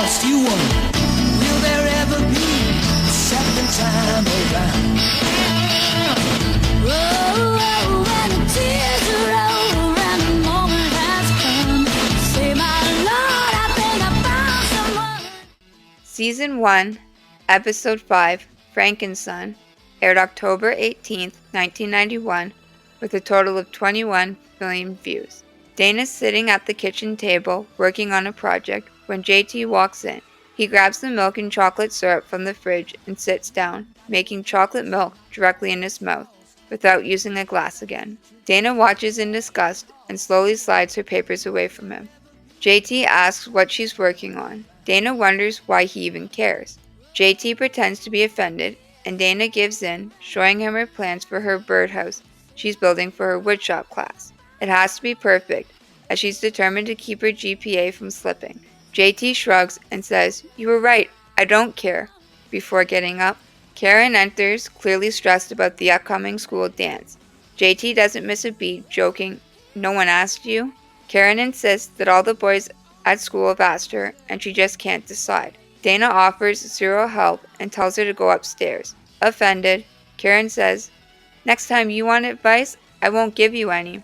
lost you one. Will there ever be a second time around? Oh, when the tears are over and the moment has come, say, my Lord, I think I found someone. Season 1, Episode 5, Frankenson, aired October 18, 1991, with a total of 21 million views. Dana's sitting at the kitchen table working on a project when JT walks in. He grabs the milk and chocolate syrup from the fridge and sits down, making chocolate milk directly in his mouth, without using a glass again. Dana watches in disgust and slowly slides her papers away from him. JT asks what she's working on. Dana wonders why he even cares. JT pretends to be offended, and Dana gives in, showing him her plans for her birdhouse she's building for her woodshop class. It has to be perfect, as she's determined to keep her GPA from slipping. JT shrugs and says, "You were right, I don't care," before getting up. Karen enters, clearly stressed about the upcoming school dance. JT doesn't miss a beat, joking, "No one asked you?" Karen insists that all the boys at school have asked her, and she just can't decide. Dana offers zero help and tells her to go upstairs. Offended, Karen says, "Next time you want advice, I won't give you any."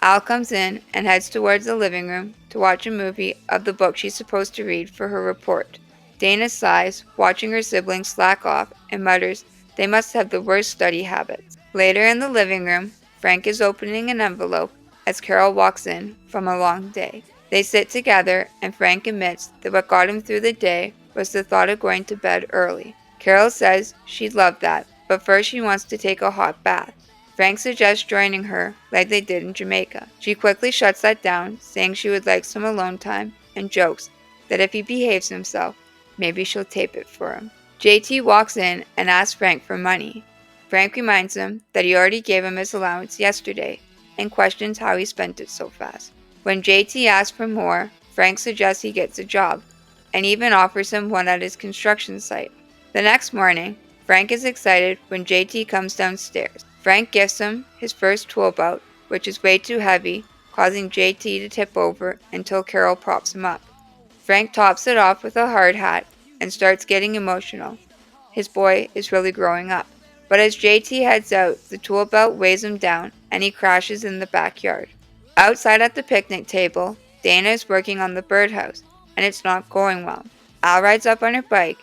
Al comes in and heads towards the living room to watch a movie of the book she's supposed to read for her report. Dana sighs, watching her siblings slack off, and mutters, "They must have the worst study habits." Later in the living room, Frank is opening an envelope as Carol walks in from a long day. They sit together, and Frank admits that what got him through the day was the thought of going to bed early. Carol says she'd love that, but first she wants to take a hot bath. Frank suggests joining her, like they did in Jamaica. She quickly shuts that down, saying she would like some alone time, and jokes that if he behaves himself, maybe she'll tape it for him. JT walks in and asks Frank for money. Frank reminds him that he already gave him his allowance yesterday, and questions how he spent it so fast. When JT asks for more, Frank suggests he gets a job, and even offers him one at his construction site. The next morning, Frank is excited when JT comes downstairs. Frank gifts him his first tool belt, which is way too heavy, causing JT to tip over until Carol props him up. Frank tops it off with a hard hat and starts getting emotional. His boy is really growing up. But as JT heads out, the tool belt weighs him down and he crashes in the backyard. Outside at the picnic table, Dana is working on the birdhouse, and it's not going well. Al rides up on her bike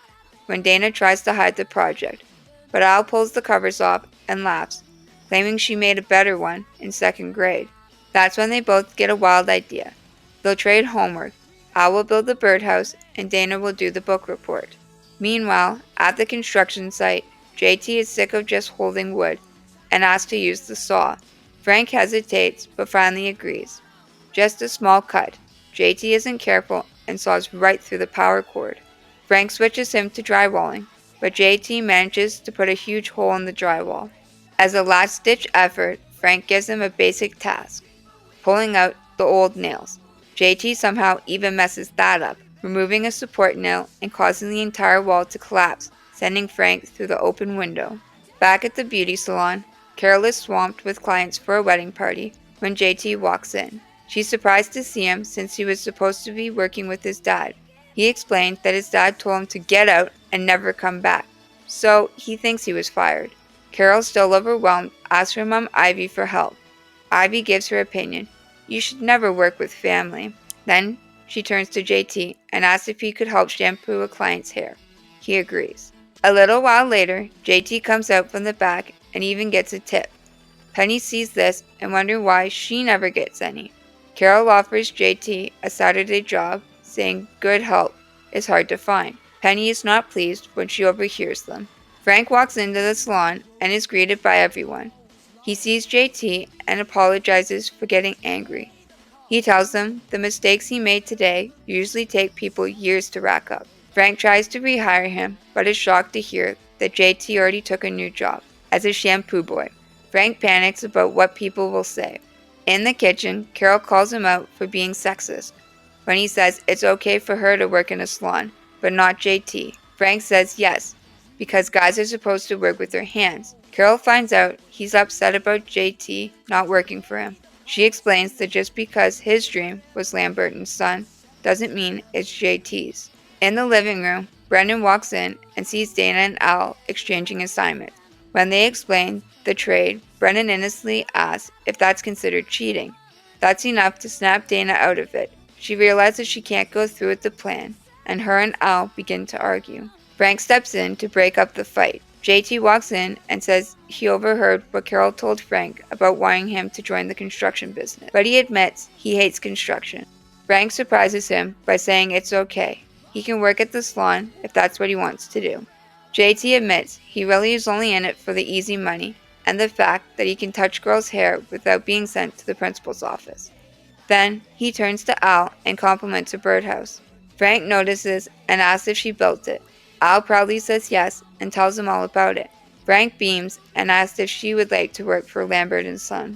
when Dana tries to hide the project, but Al pulls the covers off and laughs, claiming she made a better one in second grade. That's when they both get a wild idea. They'll trade homework. Al will build the birdhouse, and Dana will do the book report. Meanwhile, at the construction site, JT is sick of just holding wood and asks to use the saw. Frank hesitates, but finally agrees. Just a small cut. JT isn't careful and saws right through the power cord. Frank switches him to drywalling, but JT manages to put a huge hole in the drywall. As a last-ditch effort, Frank gives him a basic task, pulling out the old nails. JT somehow even messes that up, removing a support nail and causing the entire wall to collapse, sending Frank through the open window. Back at the beauty salon, Carol is swamped with clients for a wedding party when JT walks in. She's surprised to see him since he was supposed to be working with his dad. He explained that his dad told him to get out and never come back, so he thinks he was fired. Carol, still overwhelmed, asks her mom Ivy for help. Ivy gives her opinion. You should never work with family. Then she turns to JT and asks if he could help shampoo a client's hair. He agrees. A little while later, JT comes out from the back and even gets a tip. Penny sees this and wonders why she never gets any. Carol offers JT a Saturday job, saying good help is hard to find. Penny is not pleased when she overhears them. Frank walks into the salon and is greeted by everyone. He sees JT and apologizes for getting angry. He tells them the mistakes he made today usually take people years to rack up. Frank tries to rehire him, but is shocked to hear that JT already took a new job as a shampoo boy. Frank panics about what people will say. In the kitchen, Carol calls him out for being sexist when he says it's okay for her to work in a salon, but not JT. Frank says yes, because guys are supposed to work with their hands. Carol finds out he's upset about JT not working for him. She explains that just because his dream was Lamberton's son doesn't mean it's JT's. In the living room, Brendan walks in and sees Dana and Al exchanging assignments. When they explain the trade, Brendan innocently asks if that's considered cheating. That's enough to snap Dana out of it. She realizes she can't go through with the plan, and her and Al begin to argue. Frank steps in to break up the fight. JT walks in and says he overheard what Carol told Frank about wanting him to join the construction business, but he admits he hates construction. Frank surprises him by saying it's okay. He can work at the salon if that's what he wants to do. JT admits he really is only in it for the easy money and the fact that he can touch girls' hair without being sent to the principal's office. Then he turns to Al and compliments her birdhouse. Frank notices and asks if she built it. Al proudly says yes and tells him all about it. Frank beams and asks if she would like to work for Lambert & Son.